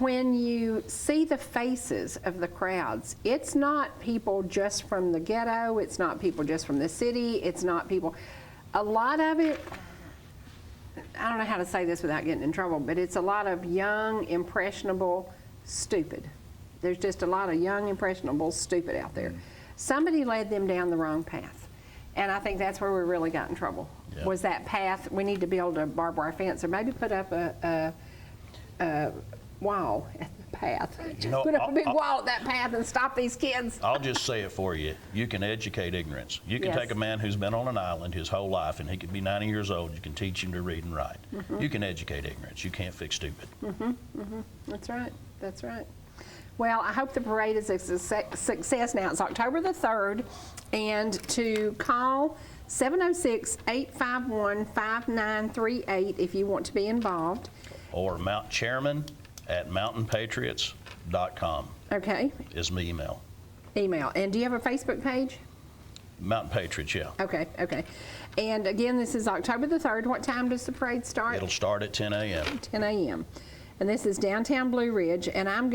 when you see the faces of the crowds, it's not people just from the ghetto, it's not people just from the city, it's not people, a lot of it, I don't know how to say this without getting in trouble, but it's a lot of young, impressionable, stupid. There's just a lot of young, impressionable, stupid out there. Somebody led them down the wrong path. And I think that's where we really got in trouble, was that path. We need to build a barbed wire fence or maybe put up a wall at the path. Just put up a big wall at that path and stop these kids. I'll just say it for you. You can educate ignorance. You can take a man who's been on an island his whole life and he could be 90 years old. You can teach him to read and write. You can educate ignorance. You can't fix stupid. That's right. That's right. Well, I hope the parade is a success now. It's October the 3rd, and to call 706-851-5938 if you want to be involved. Or chairman@mountainpatriots.com. Okay. Is my email. And do you have a Facebook page? Mountain Patriots, yeah. Okay. And again, this is October the 3rd. What time does the parade start? It'll start at 10 a.m. 10 a.m. And this is downtown Blue Ridge, and I'm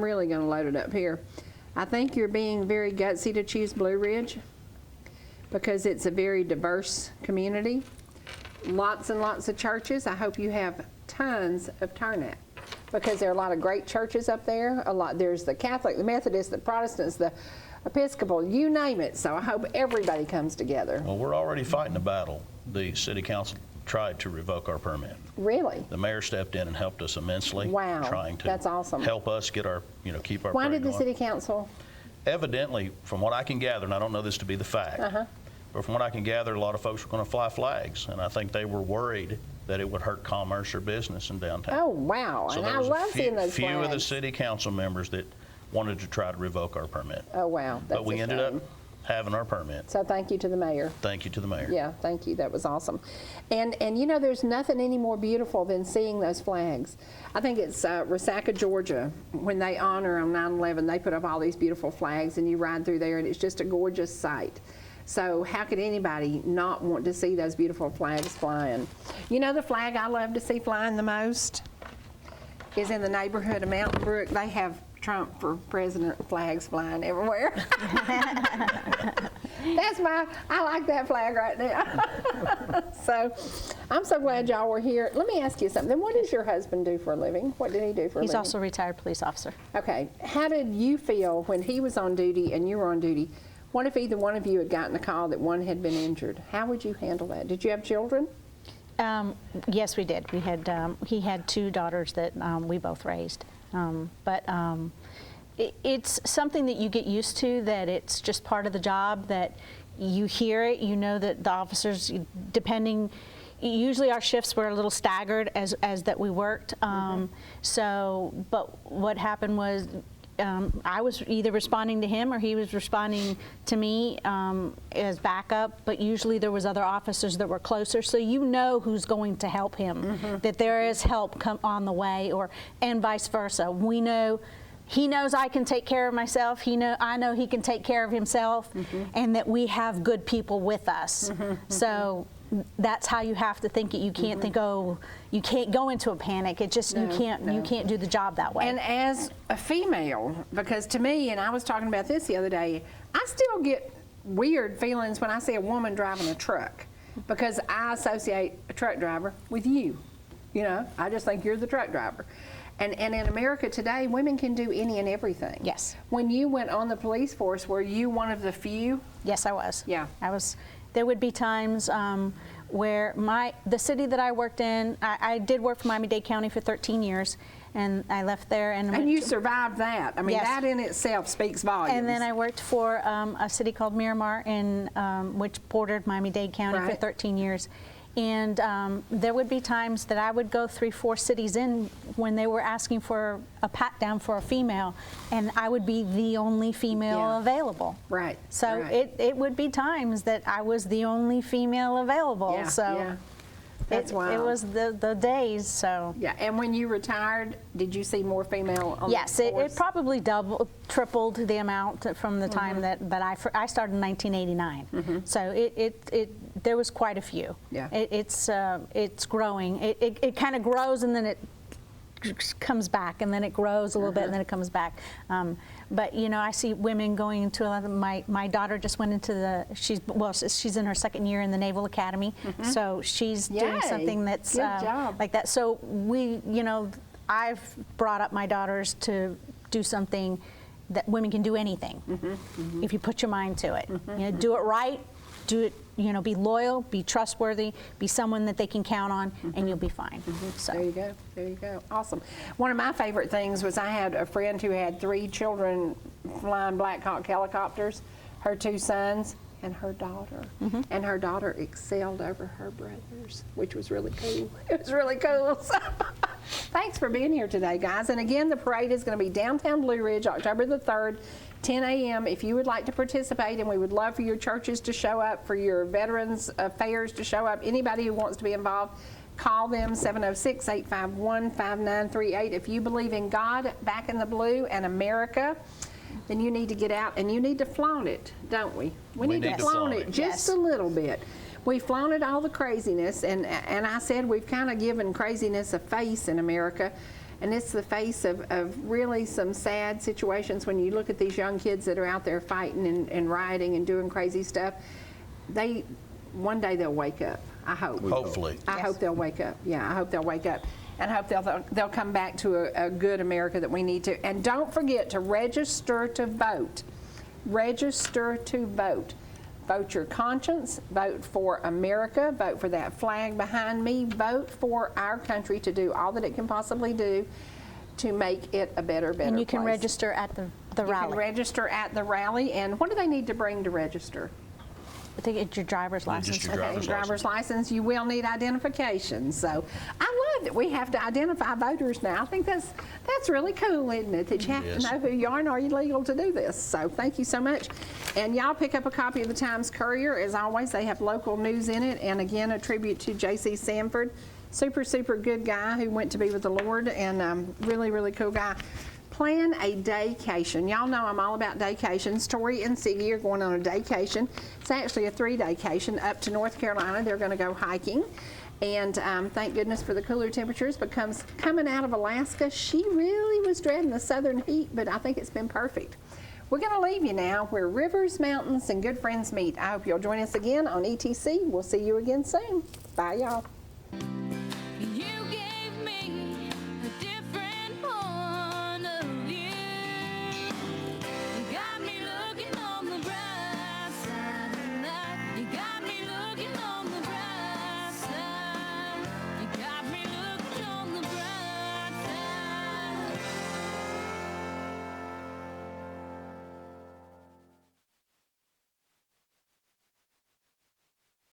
really gonna load it up here. I think you're being very gutsy to choose Blue Ridge because it's a very diverse community. Lots and lots of churches. I hope you have tons of turnout because there are a lot of great churches up there. There's the Catholic, the Methodist, the Protestants, the Episcopal, you name it. So I hope everybody comes together. Well, we're already fighting a battle. The city council tried to revoke our permit. Really? The mayor stepped in and helped us immensely. Wow, trying to that's awesome. Help us get our, keep our Why parade did the going. city council? Evidently, from what I can gather, and I don't know this to be the fact, but from what I can gather, a lot of folks were going to fly flags, and I think they were worried that it would hurt commerce or business in downtown. Oh, wow. So and there I was love seeing those few flags. of the city council members that wanted to try to revoke our permit. Oh, wow. That's But we ended up having our permit. So thank you to the mayor. Thank you to the mayor. Yeah, thank you. That was awesome. And there's nothing any more beautiful than seeing those flags. I think it's Resaca, Georgia, when they honor on 9/11, they put up all these beautiful flags and you ride through there and it's just a gorgeous sight. So how could anybody not want to see those beautiful flags flying? The flag I love to see flying the most is in the neighborhood of Mountain Brook. They have Trump for president flags flying everywhere. I like that flag right now. So I'm so glad y'all were here. Let me ask you something. What does your husband do for a living? What did he do for a living? He's also a retired police officer. Okay. How did you feel when he was on duty and you were on duty? What if either one of you had gotten a call that one had been injured? How would you handle that? Did you have children? Yes, we did. We had he had 2 daughters that we both raised. It's something that you get used to, that it's just part of the job, that you hear it, you know that the officers, usually our shifts were a little staggered as that we worked. But what happened was I was either responding to him or he was responding to me as backup, but usually there was other officers that were closer, so you know who's going to help him, that there is help on the way, and vice versa. We know he knows I can take care of myself. I know he can take care of himself, and that we have good people with us. So that's how you have to think it. You can't think, you can't go into a panic. It just you can't do the job that way. And as a female, because to me, and I was talking about this the other day, I still get weird feelings when I see a woman driving a truck, because I associate a truck driver with you. I just think you're the truck driver. And in America today, women can do any and everything. Yes. When you went on the police force, were you one of the few? Yes, I was. Yeah. I was. There would be times where the city that I worked in, I did work for Miami-Dade County for 13 years, and I left there. And you survived that. I mean, yes. That in itself speaks volumes. And then I worked for a city called Miramar, which bordered Miami-Dade County for 13 years. And there would be times that I would go 3-4 cities in when they were asking for a pat down for a female, and I would be the only female available. Right. So right. it would be times that I was the only female available. Yeah, so yeah. That's it wild. was the days. So yeah. And when you retired, did you see more female on yes, the force? it probably tripled the amount from the time that I started in 1989. So there was quite a few. Yeah. It's growing. It kind of grows and then it comes back, and then it grows a little bit, and then it comes back. But you know, I see women going into my daughter just went into she's in her second year in the Naval Academy, so she's doing something that's like that. So I've brought up my daughters to do something that women can do anything if you put your mind to it. You know, do it right, do it. You know, be loyal, be trustworthy, be someone that they can count on, and you'll be fine. So. There you go. There you go. Awesome. One of my favorite things was I had a friend who had 3 children flying Black Hawk helicopters, her 2 sons and her daughter. And her daughter excelled over her brothers, which was really cool. It was really cool. So, thanks for being here today, guys. And again, the parade is going to be downtown Blue Ridge, October the 3rd. 10 a.m. if you would like to participate, and we would love for your churches to show up, for your Veterans Affairs to show up. Anybody who wants to be involved, call them 706-851-5938. If you believe in God, back in the blue, and America, then you need to get out and you need to flaunt it, don't we? We need to flaunt it just a little bit. We flaunted all the craziness, and I said we've kind of given craziness a face in America. And it's the face of really some sad situations when you look at these young kids that are out there fighting and rioting and doing crazy stuff. One day they'll wake up, I hope. Hopefully. I hope they'll wake up. Yeah, I hope they'll wake up. And I hope they'll come back to a good America that we need to. And don't forget to register to vote. Register to vote. Vote your conscience, vote for America, vote for that flag behind me, vote for our country to do all that it can possibly do to make it a better place. And you can register at the rally. You can register at the rally, and what do they need to bring to register? I think it's your driver's license. Just your driver's license. You will need identification. So I love that we have to identify voters now. I think that's really cool, isn't it? That you have to know who you are and are you legal to do this. So thank you so much. And y'all pick up a copy of the Times Courier. As always, they have local news in it. And again, a tribute to J.C. Sanford. Super, super good guy who went to be with the Lord, and really, really cool guy. Plan a daycation. Y'all know I'm all about daycations. Tori and Siggy are going on a daycation. It's actually a 3-daycation up to North Carolina. They're going to go hiking. And thank goodness for the cooler temperatures, because coming out of Alaska, she really was dreading the southern heat, but I think it's been perfect. We're going to leave you now where rivers, mountains, and good friends meet. I hope you'll join us again on ETC. We'll see you again soon. Bye, y'all.